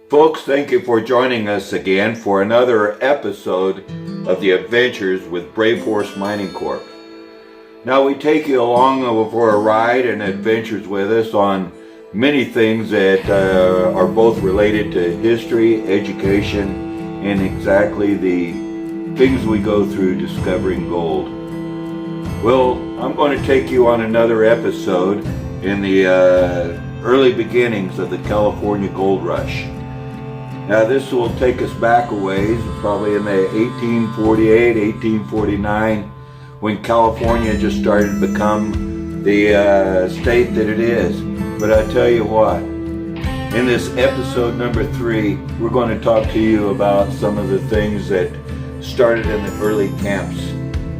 Folks, thank you for joining us again for another episode of the Adventures with Brave Horse Mining Corp. Now we take you along for a ride and adventures with us on many things that are both related to history, education, and exactly the things we go through discovering gold. Well, I'm going to take you on another episode in the early beginnings of the California Gold Rush. Now this will take us back a ways, probably in the 1848, 1849, when California just started to become the state that it is. But I tell you what, in this episode number 3, we're going to talk to you about some of the things that started in the early camps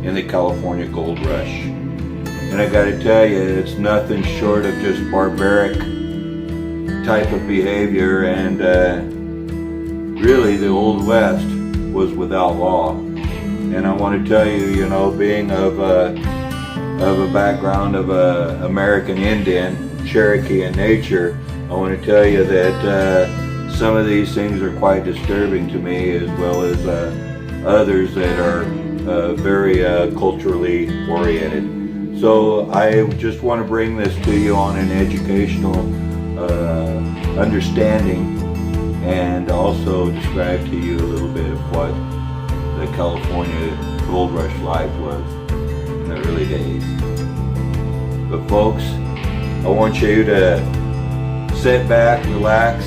in the California Gold Rush. And I got to tell you, it's nothing short of just barbaric type of behavior, and really the Old West was without law. And I want to tell you, being of a background of a American Indian, Cherokee in nature, I want to tell you that some of these things are quite disturbing to me, as well as others that are very culturally oriented. So I just want to bring this to you on an educational understanding, and also describe to you a little bit of what the California Gold Rush life was in the early days. But folks, I want you to sit back, relax,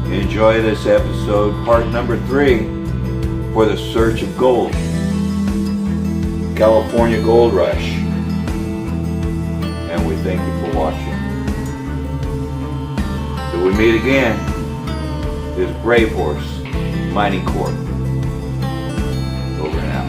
enjoy this episode, part number 3, for the search of gold. California Gold Rush. And we thank you for watching. Till we meet again, is Brave Horse Mining Corp. Over and out.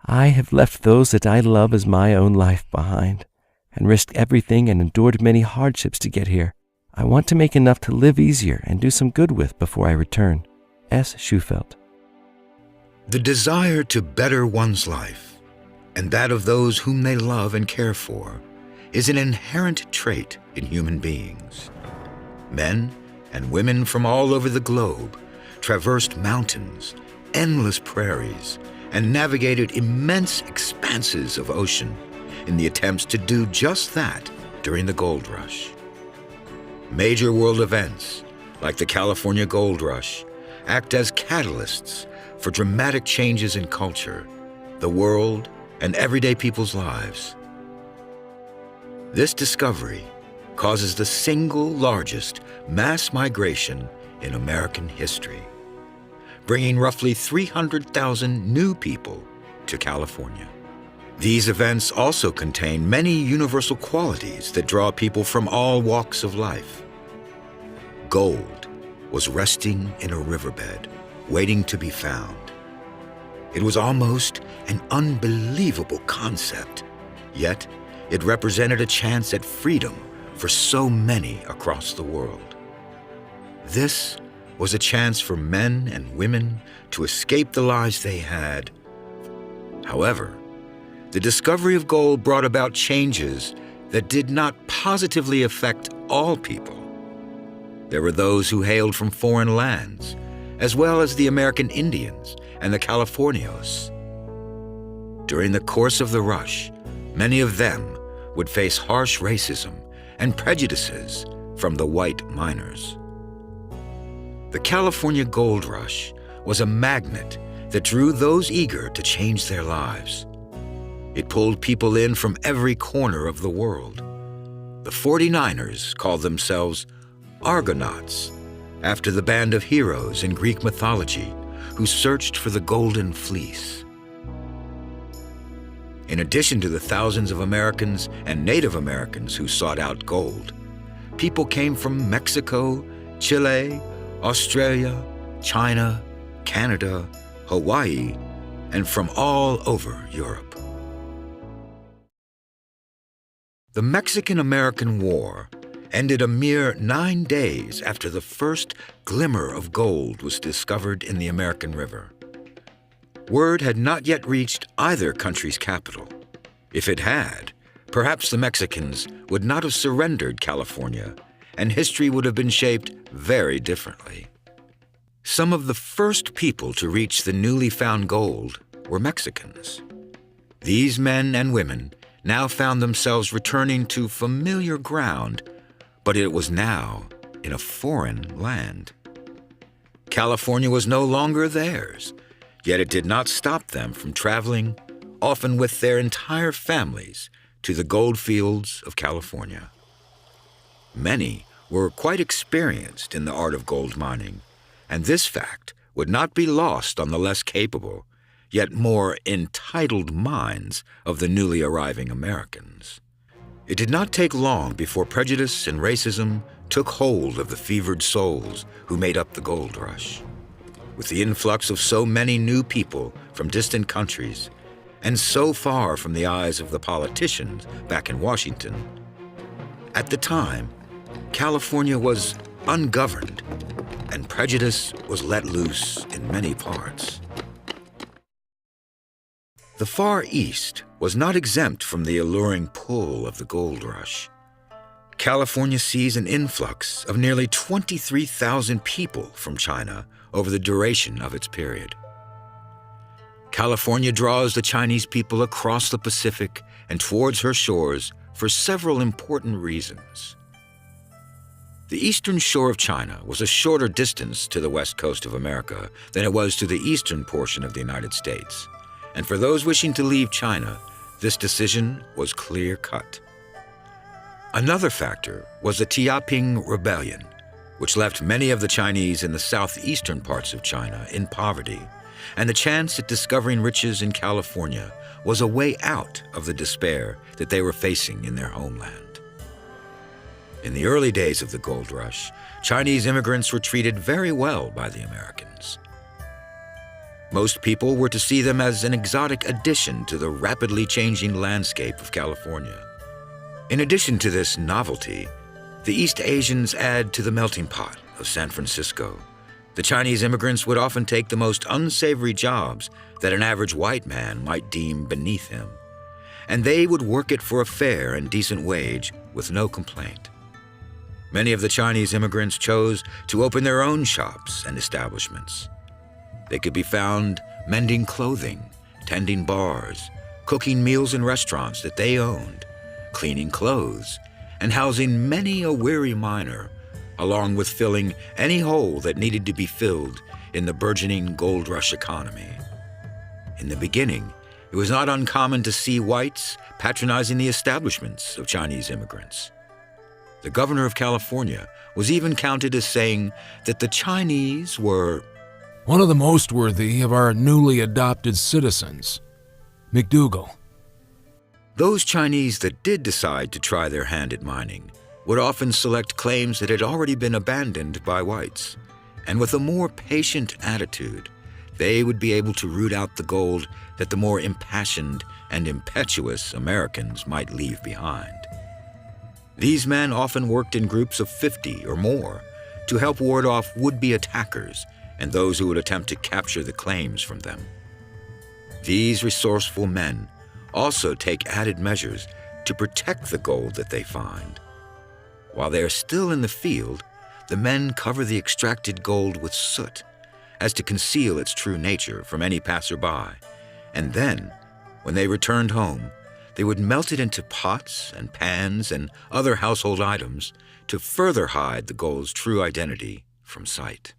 I have left those that I love as my own life behind, and risked everything and endured many hardships to get here. I want to make enough to live easier and do some good with before I return. S. Shufelt. The desire to better one's life, and that of those whom they love and care for, is an inherent trait in human beings. Men and women from all over the globe traversed mountains, endless prairies, and navigated immense expanses of ocean in the attempts to do just that during the gold rush. Major world events, like the California Gold Rush, act as catalysts for dramatic changes in culture, the world, and everyday people's lives. This discovery causes the single largest mass migration in American history, bringing roughly 300,000 new people to California. These events also contain many universal qualities that draw people from all walks of life. Gold was resting in a riverbed, waiting to be found. It was almost an unbelievable concept, yet it represented a chance at freedom for so many across the world. This was a chance for men and women to escape the lives they had. However, The discovery of gold brought about changes that did not positively affect all people. There were those who hailed from foreign lands, as well as the American Indians and the Californios. During the course of the rush, many of them would face harsh racism and prejudices from the white miners. The California Gold Rush was a magnet that drew those eager to change their lives. It pulled people in from every corner of the world. The 49ers called themselves Argonauts, after the band of heroes in Greek mythology who searched for the Golden Fleece. In addition to the thousands of Americans and Native Americans who sought out gold, people came from Mexico, Chile, Australia, China, Canada, Hawaii, and from all over Europe. The Mexican-American War ended a mere 9 days after the first glimmer of gold was discovered in the American River. Word had not yet reached either country's capital. If it had, perhaps the Mexicans would not have surrendered California, and history would have been shaped very differently. Some of the first people to reach the newly found gold were Mexicans. These men and women now found themselves returning to familiar ground, but it was now in a foreign land. California was no longer theirs, yet it did not stop them from traveling, often with their entire families, to the gold fields of California. Many were quite experienced in the art of gold mining, and this fact would not be lost on the less capable, yet more entitled minds of the newly arriving Americans. It did not take long before prejudice and racism took hold of the fevered souls who made up the gold rush. With the influx of so many new people from distant countries, and so far from the eyes of the politicians back in Washington, at the time, California was ungoverned, and prejudice was let loose in many parts. The Far East was not exempt from the alluring pull of the gold rush. California sees an influx of nearly 23,000 people from China over the duration of its period. California draws the Chinese people across the Pacific and towards her shores for several important reasons. The eastern shore of China was a shorter distance to the west coast of America than it was to the eastern portion of the United States. And for those wishing to leave China, this decision was clear-cut. Another factor was the Tiaping Rebellion, which left many of the Chinese in the southeastern parts of China in poverty, and the chance at discovering riches in California was a way out of the despair that they were facing in their homeland. In the early days of the gold rush, Chinese immigrants were treated very well by the Americans. Most people were to see them as an exotic addition to the rapidly changing landscape of California. In addition to this novelty, the East Asians add to the melting pot of San Francisco. The Chinese immigrants would often take the most unsavory jobs that an average white man might deem beneath him, and they would work it for a fair and decent wage with no complaint. Many of the Chinese immigrants chose to open their own shops and establishments. They could be found mending clothing, tending bars, cooking meals in restaurants that they owned, cleaning clothes, and housing many a weary miner, along with filling any hole that needed to be filled in the burgeoning gold rush economy. In the beginning, it was not uncommon to see whites patronizing the establishments of Chinese immigrants. The governor of California was even counted as saying that the Chinese were one of the most worthy of our newly adopted citizens, McDougal. Those Chinese that did decide to try their hand at mining would often select claims that had already been abandoned by whites, and with a more patient attitude, they would be able to root out the gold that the more impassioned and impetuous Americans might leave behind. These men often worked in groups of 50 or more to help ward off would-be attackers and those who would attempt to capture the claims from them. These resourceful men also take added measures to protect the gold that they find. While they are still in the field, the men cover the extracted gold with soot, as to conceal its true nature from any passerby. And then, when they returned home, they would melt it into pots and pans and other household items to further hide the gold's true identity from sight.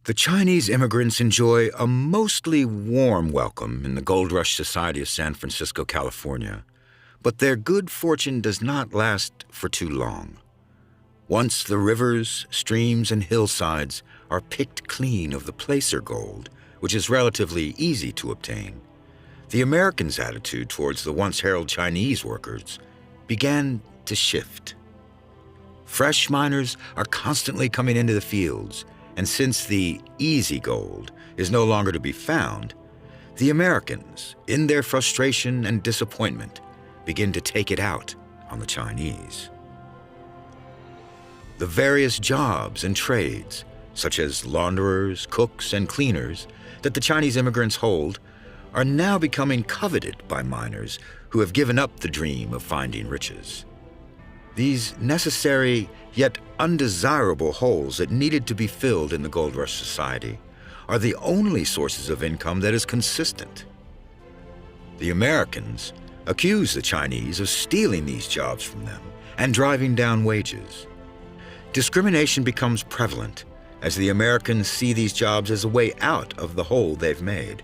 The Chinese immigrants enjoy a mostly warm welcome in the Gold Rush Society of San Francisco, California, but their good fortune does not last for too long. Once the rivers, streams, and hillsides are picked clean of the placer gold, which is relatively easy to obtain, the Americans' attitude towards the once heralded Chinese workers began to shift. Fresh miners are constantly coming into the fields, and since the easy gold is no longer to be found, the Americans, in their frustration and disappointment, begin to take it out on the Chinese. The various jobs and trades, such as launderers, cooks, and cleaners, that the Chinese immigrants hold are now becoming coveted by miners who have given up the dream of finding riches. These necessary yet undesirable holes that needed to be filled in the Gold Rush Society are the only sources of income that is consistent. The Americans accuse the Chinese of stealing these jobs from them and driving down wages. Discrimination becomes prevalent as the Americans see these jobs as a way out of the hole they've made,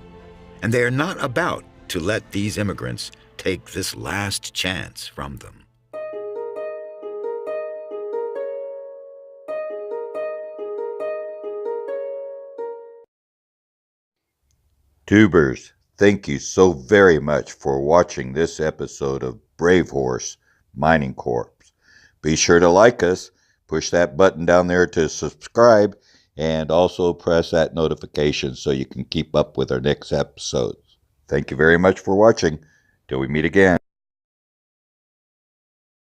and they are not about to let these immigrants take this last chance from them. Tubers, thank you so very much for watching this episode of Brave Horse Mining Corp. Be sure to like us, push that button down there to subscribe, and also press that notification so you can keep up with our next episodes. Thank you very much for watching. Till we meet again.